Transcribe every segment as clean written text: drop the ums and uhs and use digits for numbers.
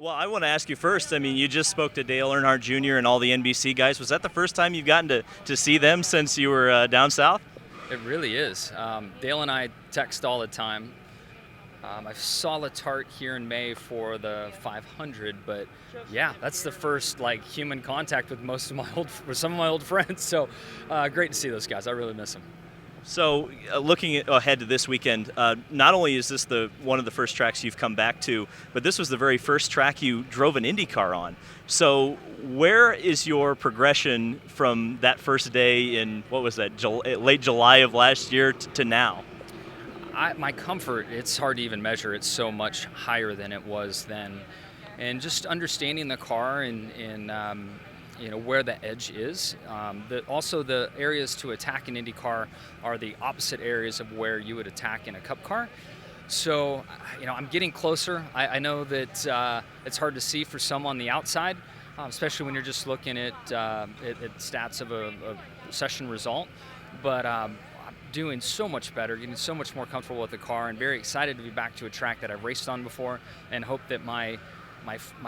Well, I want to ask you first. I mean, you just spoke to Dale Earnhardt Jr. and all the NBC guys. Was that the first time you've gotten to see them since you were down south? It really is. Dale and I text all the time. I saw Letarte here in May for the 500, but yeah, that's the first human contact with with some of my old friends. So great to see those guys. I really miss them. So, looking ahead to this weekend, not only is this one of the first tracks you've come back to, but this was the very first track you drove an IndyCar on. So, where is your progression from that first day in, what was that, late July of last year to now? My comfort, it's hard to even measure. It's so much higher than it was then. And just understanding the car and where the edge is. Also, the areas to attack in IndyCar are the opposite areas of where you would attack in a Cup car. So, I'm getting closer. I know that it's hard to see for some on the outside, especially when you're just looking at stats of a session result. But I'm doing so much better, getting so much more comfortable with the car, and very excited to be back to a track that I've raced on before, and hope that my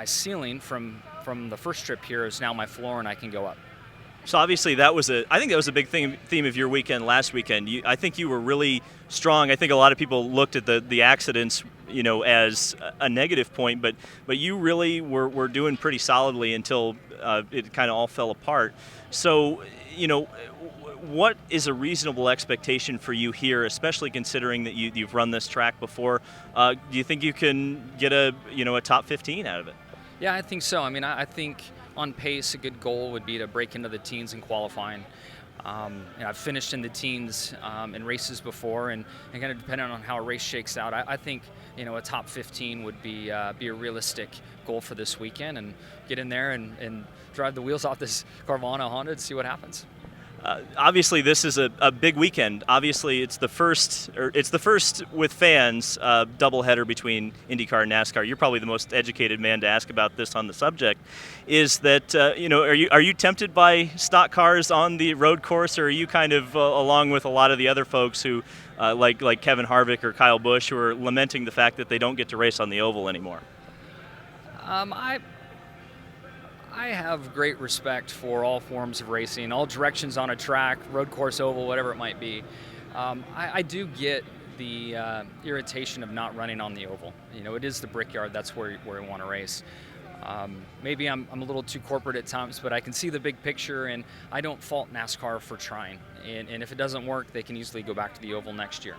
ceiling from the first trip here is now my floor, and I can go up. So obviously I think that was a big theme of your weekend last weekend. I think you were really strong. I think a lot of people looked at the accidents, as a negative point, but you really were doing pretty solidly until it kind of all fell apart. So, what is a reasonable expectation for you here, especially considering that you've run this track before? Do you think you can get a top 15 out of it? Yeah, I think so. I mean, I think on pace, a good goal would be to break into the teens in qualifying. I've finished in the teens in races before, and kind of depending on how a race shakes out, I think a top 15 would be a realistic goal for this weekend, and get in there and drive the wheels off this Carvana Honda and see what happens. Obviously, this is a big weekend. Obviously, it's the first with fans doubleheader between IndyCar and NASCAR. You're probably the most educated man to ask about this on the subject. Is that are you tempted by stock cars on the road course, or are you kind of along with a lot of the other folks who like Kevin Harvick or Kyle Busch, who are lamenting the fact that they don't get to race on the oval anymore? I have great respect for all forms of racing, all directions on a track, road course, oval, whatever it might be. I do get the irritation of not running on the oval. It is the Brickyard. That's where we want to race. Maybe I'm a little too corporate at times, but I can see the big picture, and I don't fault NASCAR for trying. And if it doesn't work, they can easily go back to the oval next year.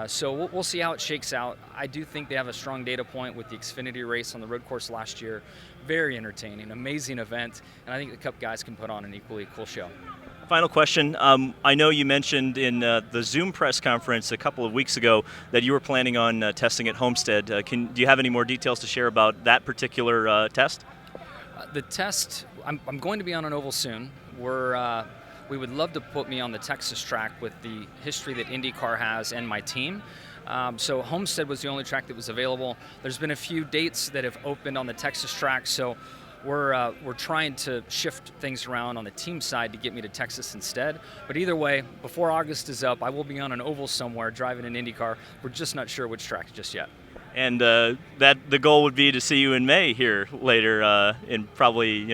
So we'll see how it shakes out. I do think they have a strong data point with the Xfinity race on the road course last year. Very entertaining, amazing event, and I think the Cup guys can put on an equally cool show. Final question. I know you mentioned in the Zoom press conference a couple of weeks ago that you were planning on testing at Homestead. Do you have any more details to share about that particular test? The test, I'm going to be on an oval soon. We would love to put me on the Texas track with the history that IndyCar has and my team. So Homestead was the only track that was available. There's been a few dates that have opened on the Texas track, so we're trying to shift things around on the team side to get me to Texas instead. But either way, before August is up, I will be on an oval somewhere driving an IndyCar. We're just not sure which track just yet. And that the goal would be to see you in May here later in probably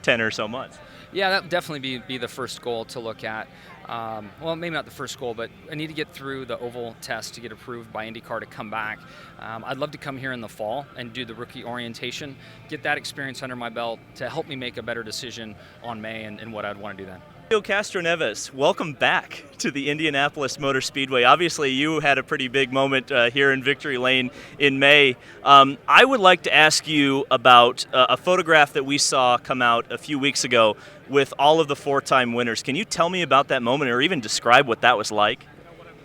10 or so months. Yeah, that would definitely be the first goal to look at. Well, maybe not the first goal, but I need to get through the oval test to get approved by IndyCar to come back. I'd love to come here in the fall and do the rookie orientation, get that experience under my belt to help me make a better decision on May and what I'd want to do then. Helio Castroneves, welcome back to the Indianapolis Motor Speedway. Obviously, you had a pretty big moment here in Victory Lane in May. I would like to ask you about a photograph that we saw come out a few weeks ago with all of the four-time winners. Can you tell me about that moment, or even describe what that was like?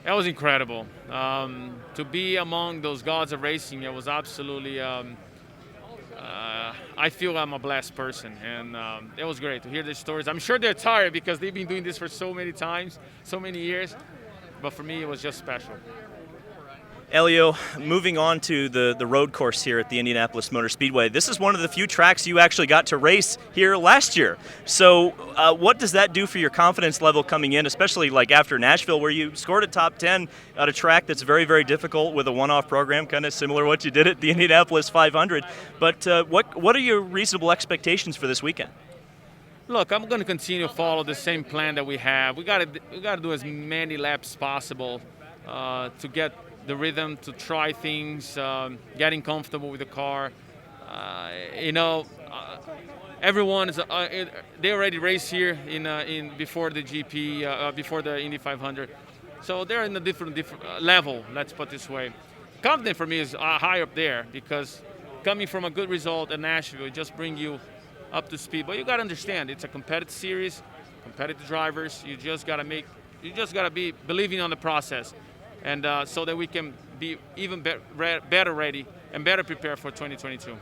That was incredible. To be among those gods of racing, it was absolutely I feel I'm a blessed person, and it was great to hear these stories. I'm sure they're tired because they've been doing this for so many times, so many years, but for me it was just special. Helio, moving on to the road course here at the Indianapolis Motor Speedway, this is one of the few tracks you actually got to race here last year. So what does that do for your confidence level coming in, especially like after Nashville, where you scored a top 10 at a track that's very, very difficult with a one-off program, kind of similar to what you did at the Indianapolis 500. But what are your reasonable expectations for this weekend? Look, I'm going to continue to follow the same plan that we have. We got to do as many laps as possible to get the rhythm, to try things, getting comfortable with the car. Everyone is they already raced here in before the GP, before the Indy 500, so they're in a different level. Let's put it this way. Confident for me is high up there, because coming from a good result at Nashville, it just bring you up to speed. But you got to understand, it's a competitive series, competitive drivers. You just got to be believing on the process. And so that we can be even better ready and better prepared for 2022.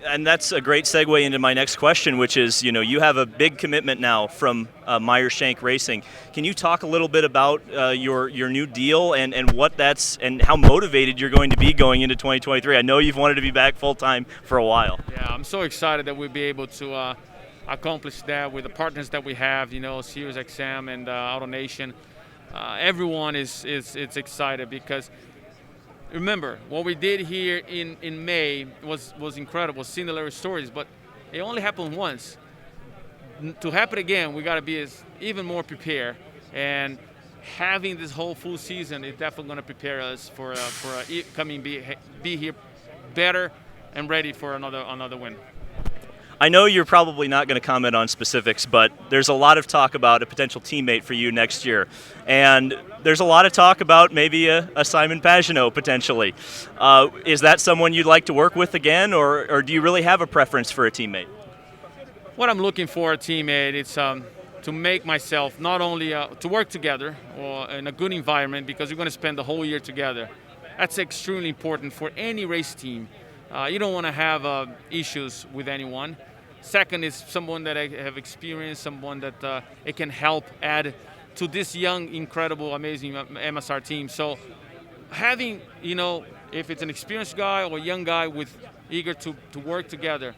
And that's a great segue into my next question, which is, you have a big commitment now from Meyer-Shank Racing. Can you talk a little bit about your new deal and what that's and how motivated you're going to be going into 2023? I know you've wanted to be back full time for a while. Yeah, I'm so excited that we'll be able to accomplish that with the partners that we have. Sirius XM and AutoNation. Everyone is excited, because remember what we did here in May was incredible, similar stories, but it only happened once. To happen again, we got to be even more prepared, and having this whole full season is definitely going to prepare us for coming be here better and ready for another win. I know you're probably not going to comment on specifics, but there's a lot of talk about a potential teammate for you next year. And there's a lot of talk about maybe a Simon Pagenaud potentially. Is that someone you'd like to work with again, or do you really have a preference for a teammate? What I'm looking for a teammate is to make myself not only to work together or in a good environment, because we're going to spend the whole year together. That's extremely important for any race team. You don't want to have issues with anyone. Second is someone that I have experience, someone that it can help add to this young, incredible, amazing MSR team. So having, if it's an experienced guy or a young guy eager to work together,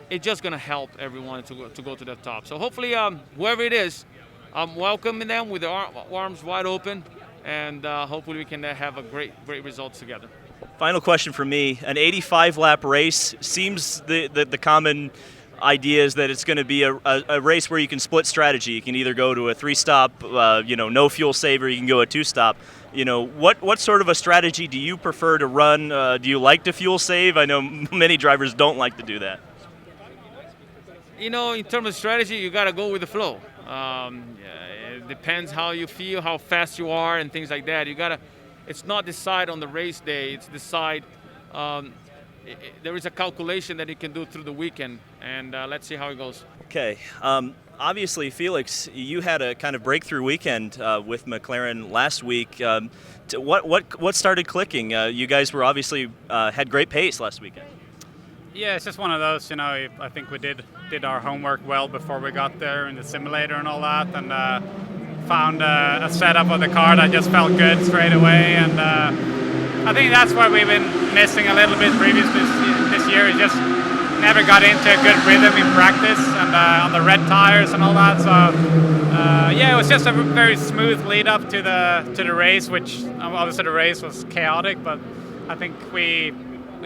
it's just going to help everyone to go to the top. So hopefully, whoever it is, I'm welcoming them with their arms wide open, and hopefully we can have a great results together. Final question for me. An 85-lap race seems the common idea is that it's going to be a race where you can split strategy. You can either go to a 3-stop, no fuel save, or you can go a 2-stop. What sort of a strategy do you prefer to run? Do you like to fuel save? I know many drivers don't like to do that. In terms of strategy, you got to go with the flow. It depends how you feel, how fast you are, and things like that. It's not decide on the race day. It's decide. There is a calculation that you can do through the weekend, and let's see how it goes. Okay. Obviously, Felix, you had a kind of breakthrough weekend with McLaren last week. What started clicking? You guys were obviously had great pace last weekend. Yeah, it's just one of those. I think we did our homework well before we got there in the simulator and all that, and found a setup of the car that just felt good straight away. And I think that's what we've been missing a little bit previously this year. Just never got into a good rhythm in practice and on the red tires and all that. So it was just a very smooth lead up to the race, which obviously the race was chaotic, but I think we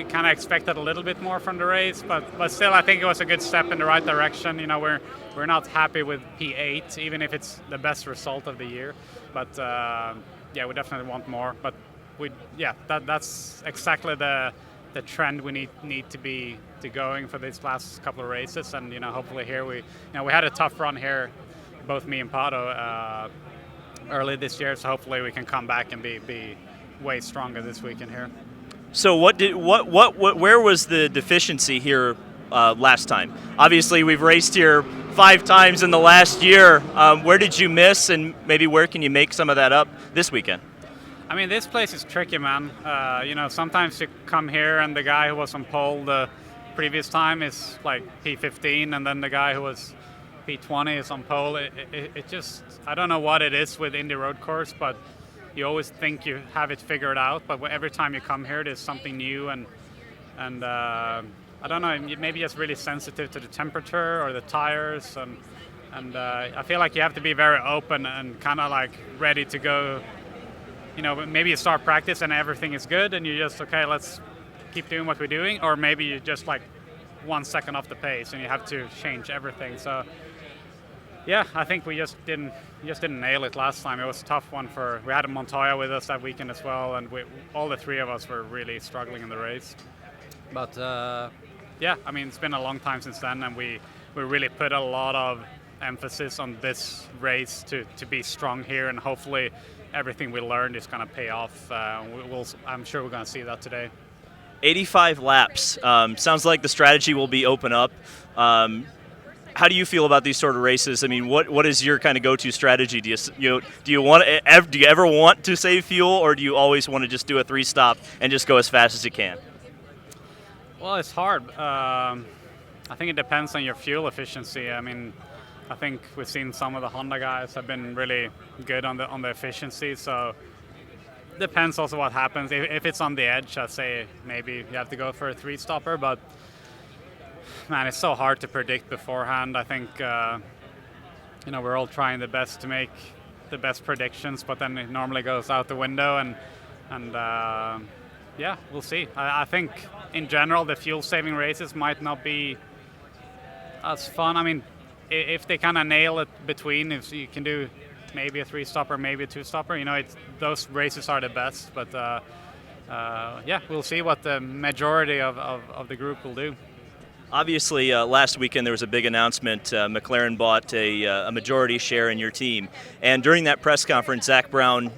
kind of expected a little bit more from the race, but still I think it was a good step in the right direction. We're not happy with P8, even if it's the best result of the year, but we definitely want more. But that's exactly the trend we need to be going for these last couple of races. And hopefully here we had a tough run here, both me and Pato, early this year, so hopefully we can come back and be way stronger this weekend here. So where was the deficiency here last time? Obviously, we've raced here 5 times in the last year. Where did you miss, and maybe where can you make some of that up this weekend? I mean, this place is tricky, man. Sometimes you come here and the guy who was on pole the previous time is like P15, and then the guy who was P20 is on pole. It just, I don't know what it is with Indy road course, but you always think you have it figured out, but every time you come here, there's something new, and I don't know, maybe just really sensitive to the temperature or the tires, and I feel like you have to be very open and kind of like ready to go. You know, maybe you start practice and everything is good, and you just, okay, let's keep doing what we're doing, or maybe you just like 1 second off the pace and you have to change everything. So yeah, I think we just didn't nail it last time. It was a tough one. We had Montoya with us that weekend as well, and all the three of us were really struggling in the race. But yeah, I mean, it's been a long time since then, and we really put a lot of emphasis on this race to be strong here, and hopefully everything we learned is going to pay off. I'm sure we're going to see that today. 85 laps. Sounds like the strategy will be open up. How do you feel about these sort of races? I mean, what is your kind of go-to strategy? Do you ever want to save fuel, or do you always want to just do a 3-stop and just go as fast as you can? Well, it's hard. I think it depends on your fuel efficiency. I mean, I think we've seen some of the Honda guys have been really good on the efficiency. So depends also what happens. If it's on the edge, I'd say maybe you have to go for a 3-stopper, but man, it's so hard to predict beforehand. I think we're all trying the best to make the best predictions, but then it normally goes out the window, and yeah, we'll see. I think in general the fuel-saving races might not be as fun. I mean, if they kind of nail it between, if you can do maybe a 3-stopper, maybe a 2-stopper, those races are the best. But yeah, we'll see what the majority of the group will do. Obviously, last weekend there was a big announcement. McLaren bought a majority share in your team. And during that press conference, Zach Brown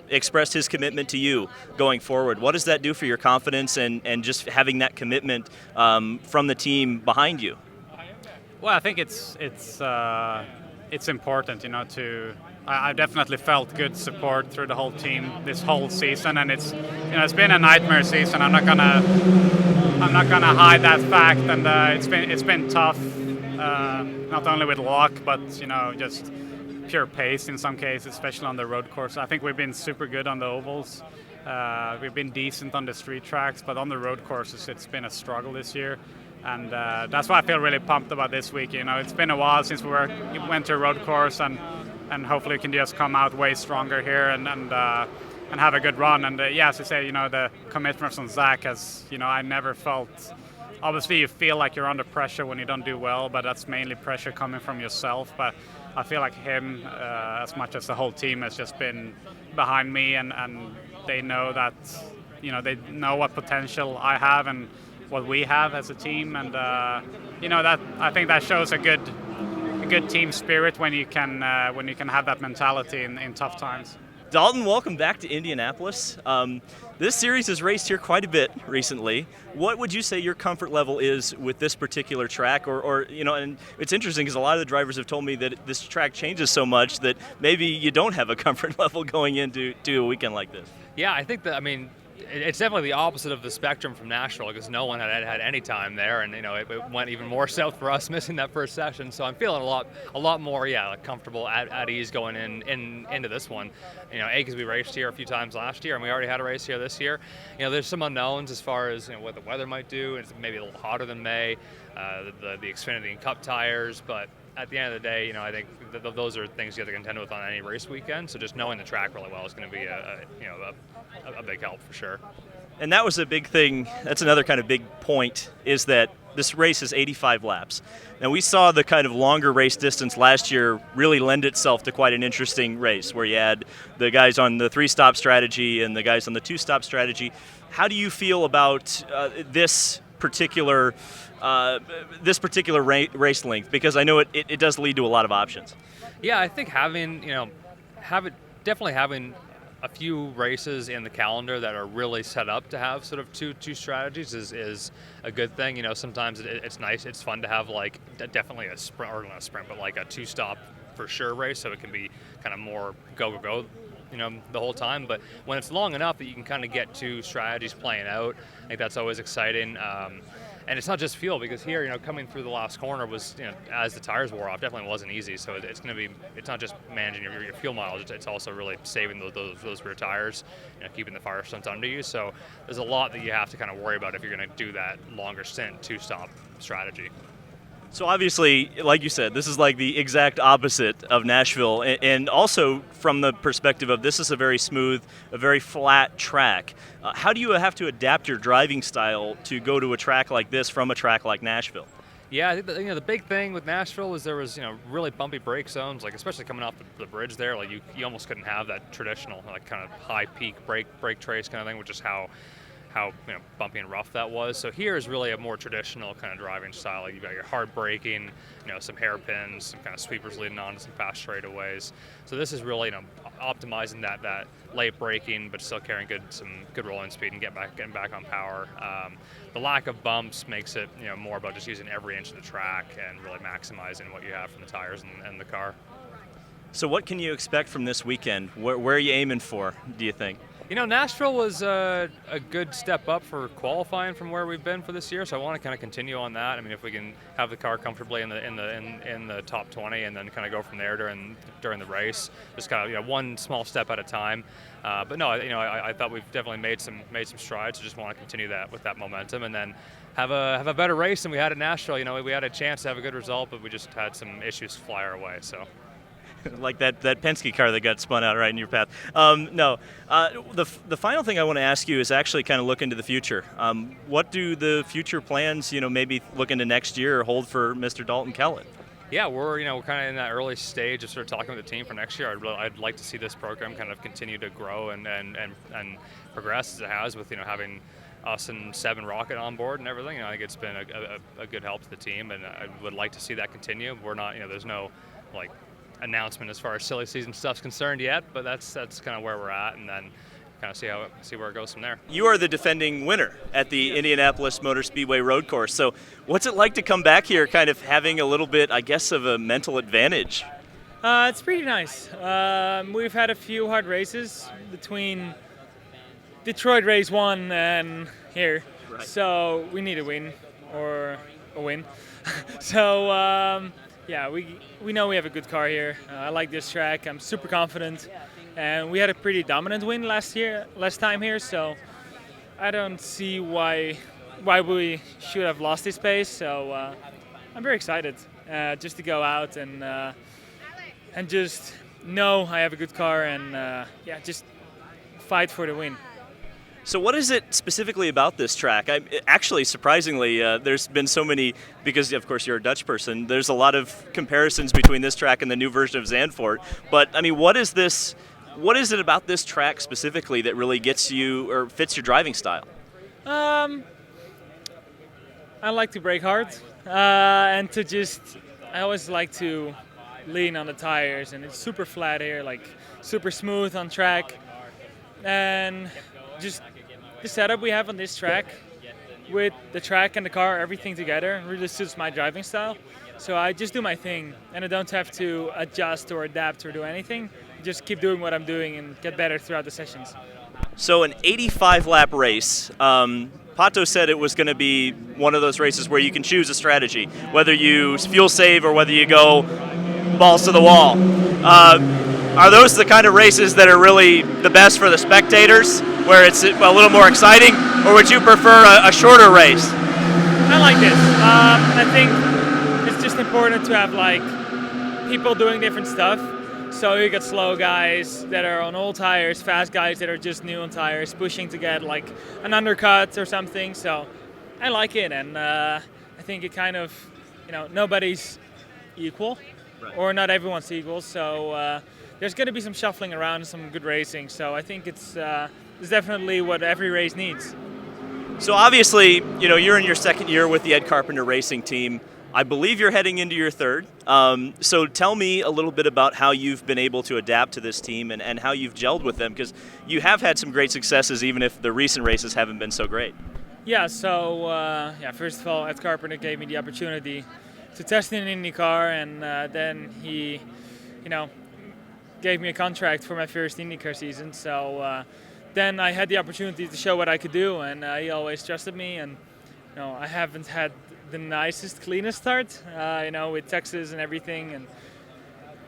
expressed his commitment to you going forward. What does that do for your confidence and just having that commitment from the team behind you? Well, I think it's important, I've definitely felt good support through the whole team this whole season, and it's been a nightmare season. I'm not gonna hide that fact, and it's been tough, not only with luck, but just pure pace in some cases, especially on the road course. I think we've been super good on the ovals. We've been decent on the street tracks, but on the road courses, it's been a struggle this year. And that's why I feel really pumped about this week. It's been a while since we went to a road course, and hopefully we can just come out way stronger here and have a good run. And yeah, as you say, the commitment from Zach has, I never felt. Obviously, you feel like you're under pressure when you don't do well, but that's mainly pressure coming from yourself. But I feel like him, as much as the whole team, has just been behind me, and they know that, they know what potential I have and what we have as a team, and that I think that shows a good team spirit when you can have that mentality in tough times. Dalton, welcome back to Indianapolis. This series has raced here quite a bit recently. What would you say your comfort level is with this particular track, or and it's interesting because a lot of the drivers have told me that this track changes so much that maybe you don't have a comfort level going into a weekend like this. Yeah, I think that, it's definitely the opposite of the spectrum from Nashville, because no one had any time there, and it went even more south for us missing that first session. So I'm feeling a lot more comfortable at ease going into this one. Because we raced here a few times last year, and we already had a race here this year. There's some unknowns as far as what the weather might do. It's maybe a little hotter than May. The Xfinity and Cup tires, but at the end of the day, I think those are things you have to contend with on any race weekend. So just knowing the track really well is going to be a big help for sure. And that was a big thing. That's another kind of big point, is that this race is 85 laps. Now, we saw the kind of longer race distance last year really lend itself to quite an interesting race, where you had the guys on the 3-stop strategy and the guys on the 2-stop strategy. How do you feel about this particular race length? Because I know it does lead to a lot of options. Yeah, I think having a few races in the calendar that are really set up to have sort of two strategies is a good thing. Sometimes it's nice, it's fun to have definitely a sprint, or not a sprint, but like a 2-stop for sure race, so it can be kind of more go the whole time. But when it's long enough that you can kind of get two strategies playing out, I think that's always exciting. And it's not just fuel, because here, coming through the last corner was, as the tires wore off, definitely wasn't easy. So it's going to be, it's not just managing your fuel mileage, it's also really saving those rear tires, keeping the fire stunts under you. So there's a lot that you have to kind of worry about if you're going to do that longer stint two-stop strategy. So obviously, like you said, this is like the exact opposite of Nashville, and also from the perspective of this is a very smooth, a very flat track. How do you have to adapt your driving style to go to a track like this from a track like Nashville? Yeah, I think the big thing with Nashville is there was really bumpy brake zones, like especially coming off the bridge there. Like you almost couldn't have that traditional like kind of high peak brake trace kind of thing, which is how bumpy and rough that was. So here is really a more traditional kind of driving style. Like you've got your hard braking, some hairpins, some kind of sweepers leading on to some fast straightaways. So this is really optimizing that late braking, but still carrying some good rolling speed and getting back on power. The lack of bumps makes it more about just using every inch of the track and really maximizing what you have from the tires and the car. So what can you expect from this weekend? Where are you aiming for, do you think? Nashville was a good step up for qualifying from where we've been for this year, so I want to kind of continue on that. I mean, if we can have the car comfortably in the top 20, and then kind of go from there during the race, just kind of one small step at a time. But no, I thought we've definitely made some strides. So just want to continue that with that momentum, and then have a better race than we had at Nashville. We had a chance to have a good result, but we just had some issues fly our way. So. Like that Penske car that got spun out right in your path. The final thing I want to ask you is actually kind of look into the future. What do the future plans, maybe look into next year, hold for Mr. Dalton Kellett? Yeah, we're kind of in that early stage of sort of talking with the team for next year. I'd like to see this program kind of continue to grow and progress as it has with having us and 7 Rocket on board and everything. I think it's been a good help to the team, and I would like to see that continue. We're not, there's no announcement as far as silly season stuff's concerned yet, but that's kind of where we're at, and then kind of see where it goes from there. You are the defending winner at the Indianapolis Motor Speedway road course. So what's it like to come back here kind of having a little bit, I guess, of a mental advantage? It's pretty nice. We've had a few hard races between Detroit race 1 and here. Right. So we need a win or a win. So yeah, we know we have a good car here. I like this track. I'm super confident, and we had a pretty dominant win last time here. So I don't see why we should have lost this pace. So I'm very excited just to go out and just know I have a good car and just fight for the win. So what is it specifically about this track? Actually, surprisingly, there's been so many, because of course you're a Dutch person, there's a lot of comparisons between this track and the new version of Zandvoort. But I mean, what is it about this track specifically that really gets you or fits your driving style? I like to brake hard and I always like to lean on the tires, and it's super flat here, like super smooth on track. And just the setup we have on this track with the track and the car, everything together really suits my driving style. So I just do my thing, and I don't have to adjust or adapt or do anything. Just keep doing what I'm doing and get better throughout the sessions. So an 85-lap race. Pato said it was going to be one of those races where you can choose a strategy, whether you fuel save or whether you go balls to the wall. Are those the kind of races that are really the best for the spectators, where it's a little more exciting, or would you prefer a shorter race? I like this. I think it's just important to have people doing different stuff. So you get slow guys that are on old tires, fast guys that are just new on tires, pushing to get an undercut or something. So I like it, and I think it kind of, nobody's equal, right, or not everyone's equal. So there's going to be some shuffling around and some good racing. So I think it's definitely what every race needs. So obviously, you're in your second year with the Ed Carpenter Racing team. I believe you're heading into your third. So tell me a little bit about how you've been able to adapt to this team and how you've gelled with them, because you have had some great successes, even if the recent races haven't been so great. Yeah, so first of all, Ed Carpenter gave me the opportunity to test in an IndyCar, and then he, gave me a contract for my first IndyCar season. So then I had the opportunity to show what I could do, and he always trusted me, and I haven't had the nicest, cleanest start, with Texas and everything, and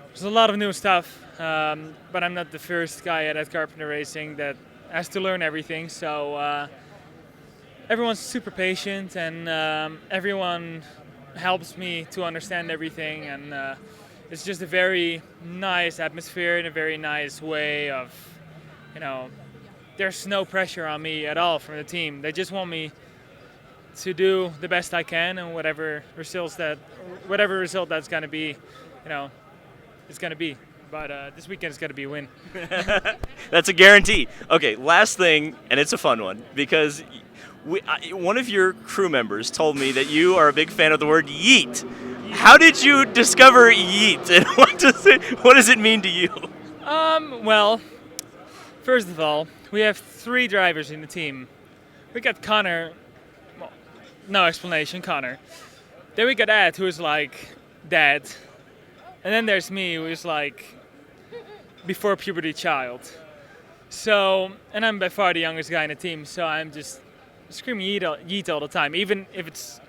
there's a lot of new stuff. But I'm not the first guy at Carpenter Racing that has to learn everything. So everyone's super patient, and everyone helps me to understand everything, and it's just a very nice atmosphere and a very nice way of, there's no pressure on me at all from the team. They just want me to do the best I can, and whatever result that's going to be, it's going to be. But this weekend is going to be a win. That's a guarantee. Okay, last thing, and it's a fun one, because one of your crew members told me that you are a big fan of the word yeet. How did you discover yeet, and what does it mean to you? Well, first of all, we have 3 drivers in the team. We got Connor, well, no explanation, Connor. Then we got Ed, who is like dad. And then there's me, who is like before puberty child. So, and I'm by far the youngest guy in the team, so I'm just screaming yeet all the time. Even if it's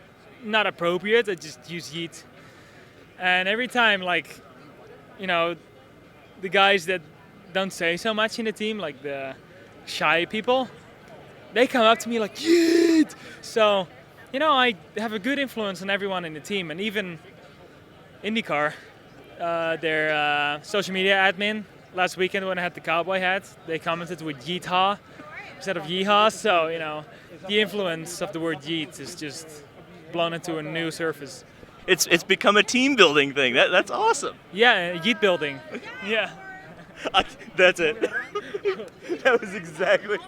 not appropriate, I just use yeet. And every time, the guys that don't say so much in the team, like the shy people, they come up to me like, yeet! So, I have a good influence on everyone in the team, and even IndyCar, their social media admin, last weekend when I had the cowboy hat, they commented with yeethaw instead of yeehaw. So, the influence of the word yeet is just blown into a new surface. It's become a team building thing. That's awesome. Yeah, yeet building. Yeah. That's it. That was exactly.